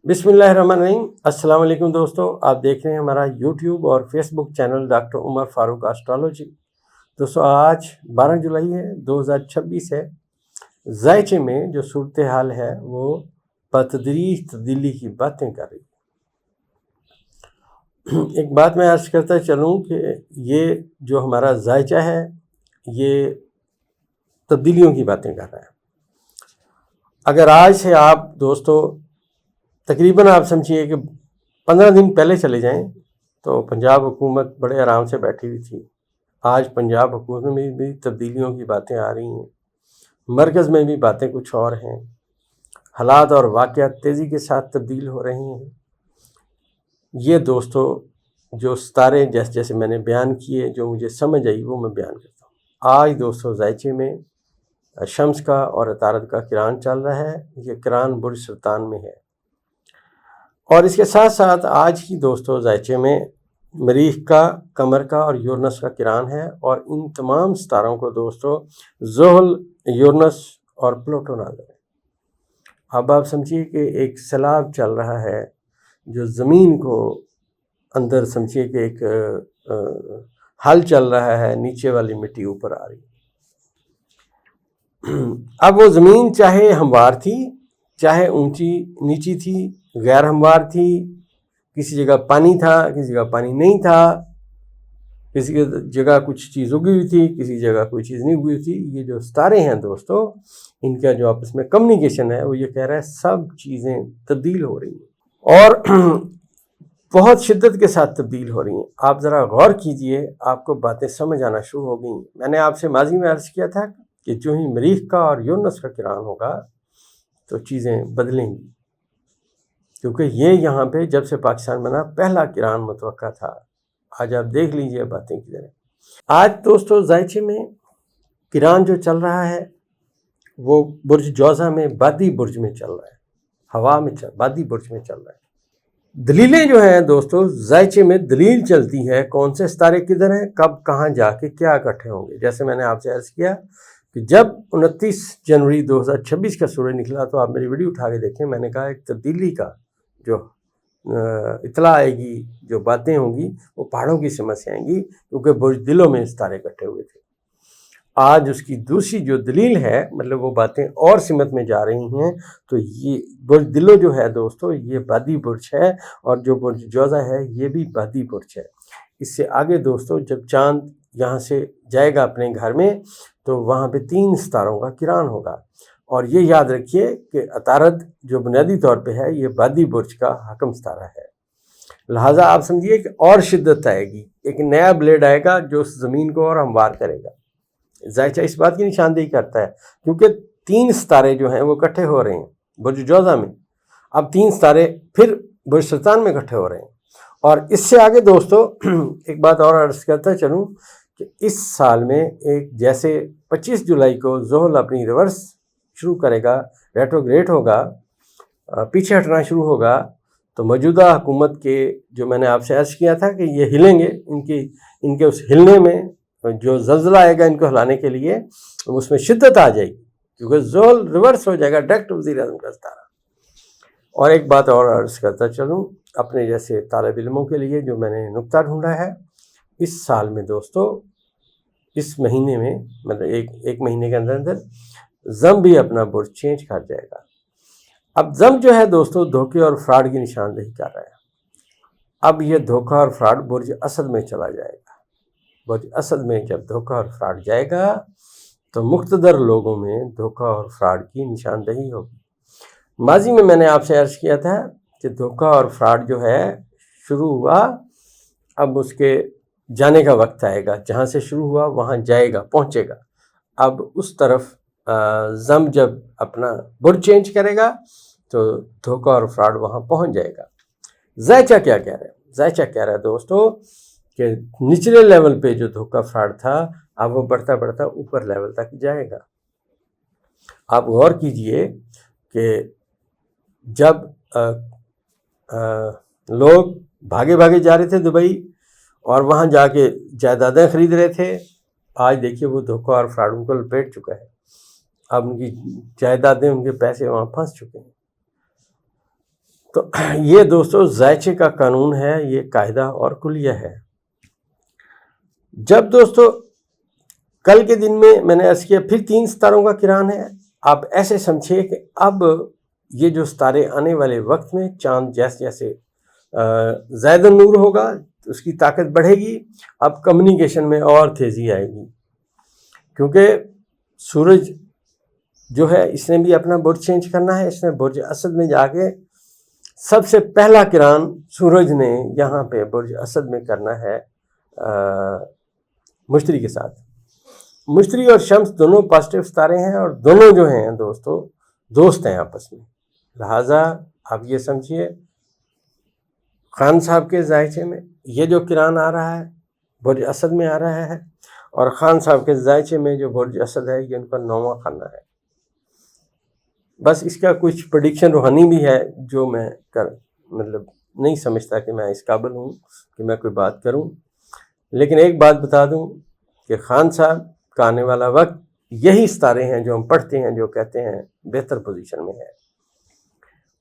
بسم اللہ الرحمن الرحیم۔ السلام علیکم دوستو، آپ دیکھ رہے ہیں ہمارا یوٹیوب اور فیس بک چینل ڈاکٹر عمر فاروق اسٹرالوجی۔ دوستو آج 12 جولائی ہے، 2026 ہے۔ ذائچے میں جو صورتحال ہے وہ بتدریج تبدیلی کی باتیں کر رہی ہے۔ ایک بات میں عرض کرتا چلوں کہ یہ جو ہمارا ذائچہ ہے یہ تبدیلیوں کی باتیں کر رہا ہے۔ اگر آج سے آپ دوستو تقریباً آپ سمجھیے کہ 15 دن پہلے چلے جائیں تو پنجاب حکومت بڑے آرام سے بیٹھی ہوئی تھی۔ آج پنجاب حکومت میں بھی تبدیلیوں کی باتیں آ رہی ہیں، مرکز میں بھی باتیں کچھ اور ہیں، حالات اور واقعات تیزی کے ساتھ تبدیل ہو رہے ہیں۔ یہ دوستو جو ستارے جیسے میں نے بیان کیے، جو مجھے سمجھ آئی وہ میں بیان کرتا ہوں۔ آج دوستو ذائچے میں شمس کا اور عطارد کا کران چل رہا ہے۔ یہ کران برج سرطان میں ہے، اور اس کے ساتھ ساتھ آج کی دوستو ذائچے میں مریخ کا، قمر کا اور یورنس کا کران ہے، اور ان تمام ستاروں کو دوستو زحل، یورنس اور پلوٹو ناظر ہے۔ اب آپ سمجھیے کہ ایک سیلاب چل رہا ہے جو زمین کو اندر سمجھیے کہ ایک حل چل رہا ہے، نیچے والی مٹی اوپر آ رہی ہے۔ اب وہ زمین چاہے ہموار تھی، چاہے اونچی نیچی تھی، غیر ہموار تھی، کسی جگہ پانی تھا، کسی جگہ پانی نہیں تھا، کسی جگہ کچھ چیز اگی ہوئی تھی، کسی جگہ کوئی چیز نہیں اگی ہوئی تھی۔ یہ جو ستارے ہیں دوستو، ان کا جو آپس میں کمیونیکیشن ہے وہ یہ کہہ رہا ہے سب چیزیں تبدیل ہو رہی ہیں، اور بہت شدت کے ساتھ تبدیل ہو رہی ہیں۔ آپ ذرا غور کیجئے، آپ کو باتیں سمجھ آنا شروع ہو گئیں۔ میں نے آپ سے ماضی میں عرض کیا تھا کہ جو ہی مریخ کا اور یورنس کا کران ہوگا تو چیزیں بدلیں گی، کیونکہ یہ یہاں پہ جب سے پاکستان بنا پہلا کران متوقع تھا۔ آج آپ دیکھ لیجئے باتیں کی جائیں۔ آج دوستو ذائچے میں کران جو چل رہا ہے وہ برج جوزہ میں بادی برج میں چل رہا ہے، ہوا میں بادی برج میں چل رہا ہے۔ دلیلیں جو ہیں دوستو ذائچے میں دلیل چلتی ہے کون سے ستارے کدھر ہیں، کب کہاں جا کے کیا اکٹھے ہوں گے۔ جیسے میں نے آپ سے عرض کیا کہ جب 29 جنوری 2026 کا سورج نکلا تو آپ میری ویڈیو اٹھا کے دیکھیں، میں نے کہا ایک تبدیلی کا جو اطلاع آئے گی، جو باتیں ہوں گی وہ پہاڑوں کی سمت سے آئیں گی، کیونکہ برج دلوں میں ستارے اکٹھے ہوئے تھے۔ آج اس کی دوسری جو دلیل ہے، مطلب وہ باتیں اور سمت میں جا رہی ہیں، تو یہ برج دلوں جو ہے دوستو یہ بادی برج ہے، اور جو برج جوزہ ہے یہ بھی بادی برج ہے۔ اس سے آگے دوستو جب چاند یہاں سے جائے گا اپنے گھر میں تو وہاں پہ 3 ستاروں کا کران ہوگا، اور یہ یاد رکھیے کہ عطارد جو بنیادی طور پہ ہے یہ بادی برج کا حکم ستارہ ہے، لہٰذا آپ سمجھیے کہ اور شدت آئے گی، ایک نیا بلیڈ آئے گا جو اس زمین کو اور ہموار کرے گا۔ ذائچہ اس بات کی نشاندہی کرتا ہے کیونکہ 3 ستارے جو ہیں وہ اکٹھے ہو رہے ہیں برج جوزہ میں، اب 3 ستارے پھر برج سرطان میں اکٹھے ہو رہے ہیں۔ اور اس سے آگے دوستو ایک بات اور عرض کرتا چلوں کہ اس سال میں ایک جیسے 25 جولائی کو زحل اپنی ریورس شروع کرے گا، ریٹروگریڈ ہوگا، پیچھے ہٹنا شروع ہوگا، تو موجودہ حکومت کے جو میں نے آپ سے عرض کیا تھا کہ یہ ہلیں گے، ان کے اس ہلنے میں جو زلزلہ آئے گا ان کو ہلانے کے لیے اس میں شدت آ جائے گی، کیونکہ زحل ریورس ہو جائے گا، ڈائریکٹ وزیر اعظم کا ستارہ۔ اور ایک بات اور عرض کرتا چلوں اپنے جیسے طالب علموں کے لیے جو میں نے نکتہ ڈھونڈا ہے، اس سال میں دوستو اس مہینے میں مطلب ایک مہینے کے اندر زم بھی اپنا برج چینج کر جائے گا۔ اب زم جو ہے دوستو دھوکے اور فراڈ کی نشاندہی کر رہا ہے۔ اب یہ دھوکہ اور فراڈ برج اسد میں چلا جائے گا۔ برج اسد میں جب دھوکہ اور فراڈ جائے گا تو مقتدر لوگوں میں دھوکہ اور فراڈ کی نشاندہی ہوگی۔ ماضی میں نے آپ سے عرض کیا تھا کہ دھوکہ اور فراڈ جو ہے شروع ہوا، اب اس کے جانے کا وقت آئے گا، جہاں سے شروع ہوا وہاں جائے گا، پہنچے گا۔ اب اس طرف زم جب اپنا برج چینج کرے گا تو دھوکہ اور فراڈ وہاں پہنچ جائے گا۔ ذائچہ کیا کہہ رہا ہے؟ ذائچہ کہہ رہا ہے دوستو کہ نچلے لیول پہ جو دھوکہ فراڈ تھا اب وہ بڑھتا بڑھتا اوپر لیول تک جائے گا۔ آپ غور کیجئے کہ جب لوگ بھاگے بھاگے جا رہے تھے دبئی اور وہاں جا کے جائیدادیں خرید رہے تھے، آج دیکھیے وہ دھوکہ اور فراڈ ان کو لپیٹ چکا ہے، اب ان کی جائیدادیں، ان کے پیسے وہاں پھنس چکے ہیں۔ تو یہ دوستو ذائچے کا قانون ہے، یہ قاعدہ اور کلیہ ہے۔ جب دوستو کل کے دن میں نے عرض کیا پھر 3 ستاروں کا کران ہے، آپ ایسے سمجھیے کہ اب یہ جو ستارے آنے والے وقت میں چاند جیسے جیسے زائد نور ہوگا اس کی طاقت بڑھے گی، اب کمیونیکیشن میں اور تیزی آئے گی، کیونکہ سورج جو ہے اس نے بھی اپنا برج چینج کرنا ہے۔ اس نے برج اسد میں جا کے سب سے پہلا کران سورج نے یہاں پہ برج اسد میں کرنا ہے مشتری کے ساتھ۔ مشتری اور شمس دونوں پازیٹیو ستارے ہیں اور دونوں جو ہیں دوستو دوست ہیں آپس میں، لہٰذا آپ یہ سمجھیے خان صاحب کے ذائچے میں یہ جو کران آ رہا ہے برج اسد میں آ رہا ہے، اور خان صاحب کے ذائچے میں جو برج اسد ہے یہ ان کا 9واں خانہ ہے۔ بس اس کا کچھ پریڈکشن روحانی بھی ہے جو میں مطلب نہیں سمجھتا کہ میں اس قابل ہوں کہ میں کوئی بات کروں، لیکن ایک بات بتا دوں کہ خان صاحب کا آنے والا وقت یہی ستارے ہیں جو ہم پڑھتے ہیں جو کہتے ہیں بہتر پوزیشن میں ہے۔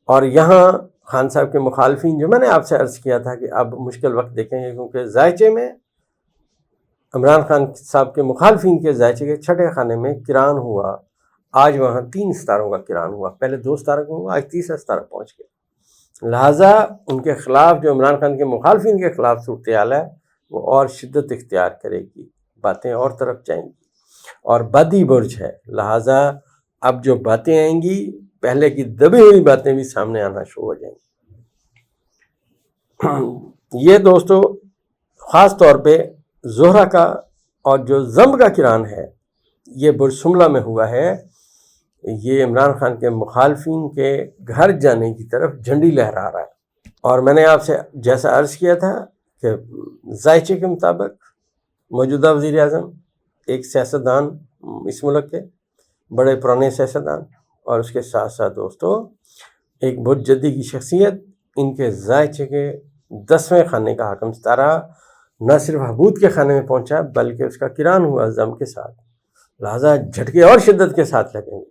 اور یہاں خان صاحب کے مخالفین جو میں نے آپ سے عرض کیا تھا کہ اب مشکل وقت دیکھیں گے، کیونکہ ذائچے میں عمران خان صاحب کے مخالفین کے ذائچے کے 6 خانے میں کران ہوا، آج وہاں 3 ستاروں کا کران ہوا، پہلے 2 ستاروں کا ہوا، آج 3 ستارہ پہنچ گیا، لہٰذا ان کے خلاف جو عمران خان کے مخالفین کے خلاف صورتحال ہے وہ اور شدت اختیار کرے گی، باتیں اور طرف جائیں گی، اور بدی برج ہے، لہٰذا اب جو باتیں آئیں گی پہلے کی دبی ہوئی باتیں بھی سامنے آنا شروع ہو جائیں گی۔ یہ دوستو خاص طور پہ زہرہ کا اور جو زمب کا کران ہے یہ برج سملہ میں ہوا ہے، یہ عمران خان کے مخالفین کے گھر جانے کی طرف جھنڈی لہرا رہا ہے۔ اور میں نے آپ سے جیسا عرض کیا تھا کہ ذائچے کے مطابق موجودہ وزیر اعظم ایک سیاستدان اس ملک کے بڑے پرانے سیاستدان، اور اس کے ساتھ ساتھ دوستو ایک بہت جدی کی شخصیت، ان کے ذائچے کے 10ویں خانے کا حاکم ستارہ نہ صرف حبود کے خانے میں پہنچا بلکہ اس کا کران ہوا زم کے ساتھ، لہٰذا جھٹکے اور شدت کے ساتھ لگیں گے۔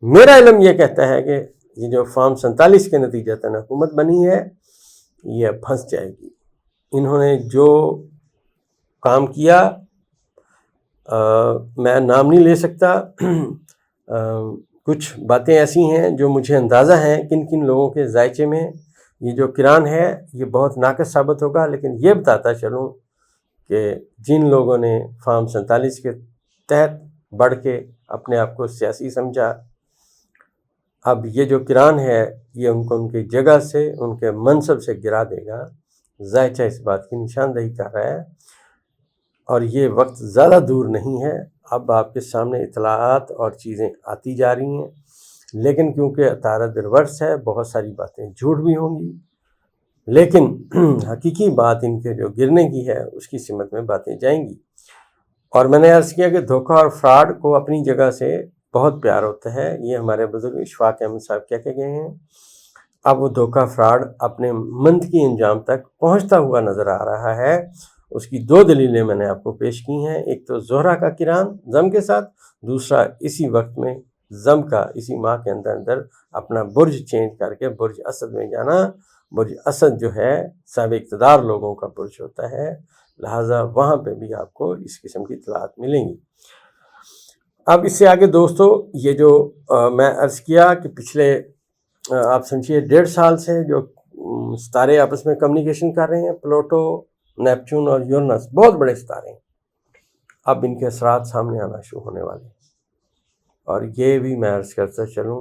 میرا علم یہ کہتا ہے کہ یہ جو فارم 47 کے نتیجتاً حکومت بنی ہے یہ پھنس جائے گی۔ انہوں نے جو کام کیا میں نام نہیں لے سکتا، کچھ باتیں ایسی ہیں جو مجھے اندازہ ہیں کن کن لوگوں کے ذائچے میں یہ جو کران ہے یہ بہت ناقص ثابت ہوگا، لیکن یہ بتاتا چلوں کہ جن لوگوں نے فارم 47 کے تحت بڑھ کے اپنے آپ کو سیاسی سمجھا، اب یہ جو کران ہے یہ ان کو ان کی جگہ سے ان کے منصب سے گرا دے گا۔ ذائچہ اس بات کی نشاندہی کر رہا ہے، اور یہ وقت زیادہ دور نہیں ہے، اب آپ کے سامنے اطلاعات اور چیزیں آتی جا رہی ہیں، لیکن کیونکہ عطارد ریورس ہے بہت ساری باتیں جھوٹ بھی ہوں گی، لیکن حقیقی بات ان کے جو گرنے کی ہے اس کی سمت میں باتیں جائیں گی۔ اور میں نے عرض کیا کہ دھوکہ اور فراڈ کو اپنی جگہ سے بہت پیار ہوتا ہے، یہ ہمارے بزرگ اشفاق احمد صاحب کہہ کے گئے ہیں۔ اب وہ دھوکہ فراڈ اپنے منطقی انجام تک پہنچتا ہوا نظر آ رہا ہے۔ اس کی 2 دلیلیں میں نے آپ کو پیش کی ہیں، ایک تو زہرہ کا کران زم کے ساتھ، دوسرا اسی وقت میں زم کا اسی ماہ کے اندر اپنا برج چینج کر کے برج اسد میں جانا۔ برج اسد جو ہے صاحب اقتدار لوگوں کا برج ہوتا ہے، لہٰذا وہاں پہ بھی آپ کو اس قسم کی اطلاعات ملیں گی۔ اب اس سے آگے دوستو یہ جو میں عرض کیا کہ پچھلے آپ سمجھیے 1.5 سال سے جو ستارے آپس میں کمیونیکیشن کر رہے ہیں، پلوٹو، نیپچون اور یورنس بہت بڑے ستارے ہیں، اب ان کے اثرات سامنے آنا شروع ہونے والے ہیں۔ اور یہ بھی میں عرض کرتا چلوں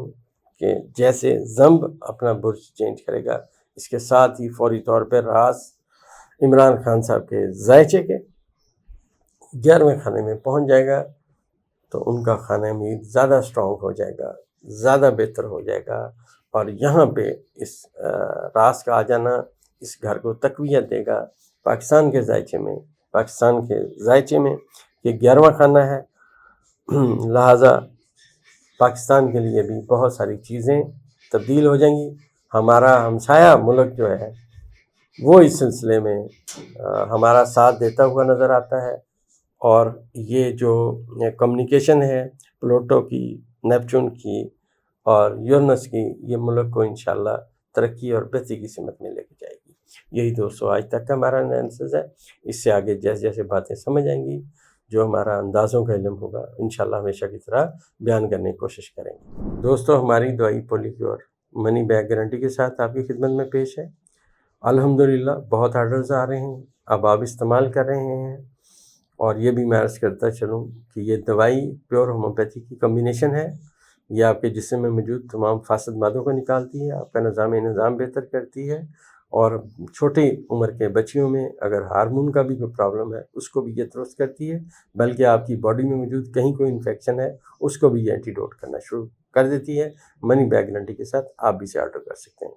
کہ جیسے زمب اپنا برج چینج کرے گا، اس کے ساتھ ہی فوری طور پہ راس عمران خان صاحب کے ذائچے کے 11ویں خانے میں پہنچ جائے گا، تو ان کا خانہ امید زیادہ سٹرونگ ہو جائے گا، زیادہ بہتر ہو جائے گا، اور یہاں پہ اس راس کا آ جانا اس گھر کو تقویت دے گا۔ پاکستان کے ذائچے میں یہ 11واں خانہ ہے، لہٰذا پاکستان کے لیے بھی بہت ساری چیزیں تبدیل ہو جائیں گی۔ ہمارا ہمسایہ ملک جو ہے وہ اس سلسلے میں ہمارا ساتھ دیتا ہوا نظر آتا ہے، اور یہ جو کمیونیکیشن ہے پلوٹو کی، نیپچون کی اور یورنس کی، یہ ملک کو انشاءاللہ ترقی اور بہتری کی سمت میں لے کے جائے گی۔ یہی دوستو آج تک کا ہمارا انالیسس ہے۔ اس سے آگے جیسے جیسے باتیں سمجھ آئیں گی، جو ہمارا اندازوں کا علم ہوگا، انشاءاللہ ہمیشہ کی طرح بیان کرنے کی کوشش کریں گے۔ دوستو ہماری دعائی پولیکیور منی بیک گارنٹی کے ساتھ آپ کی خدمت میں پیش ہے۔ الحمدللہ بہت آرڈرز آ رہے ہیں، اب آپ استعمال کر رہے ہیں، اور یہ بھی میں عرض کرتا چلوں کہ یہ دوائی پیور ہومیوپیتھی کی کمبینیشن ہے۔ یہ آپ کے جسم میں موجود تمام فاسد مادوں کو نکالتی ہے، آپ کا نظام بہتر کرتی ہے، اور چھوٹی عمر کے بچیوں میں اگر ہارمون کا بھی کوئی پرابلم ہے اس کو بھی یہ درست کرتی ہے، بلکہ آپ کی باڈی میں موجود کہیں کوئی انفیکشن ہے اس کو بھی یہ اینٹی ڈوٹ کرنا شروع کر دیتی ہے۔ منی بیک گارنٹی کے ساتھ آپ بھی اسے آرڈر کر سکتے ہیں۔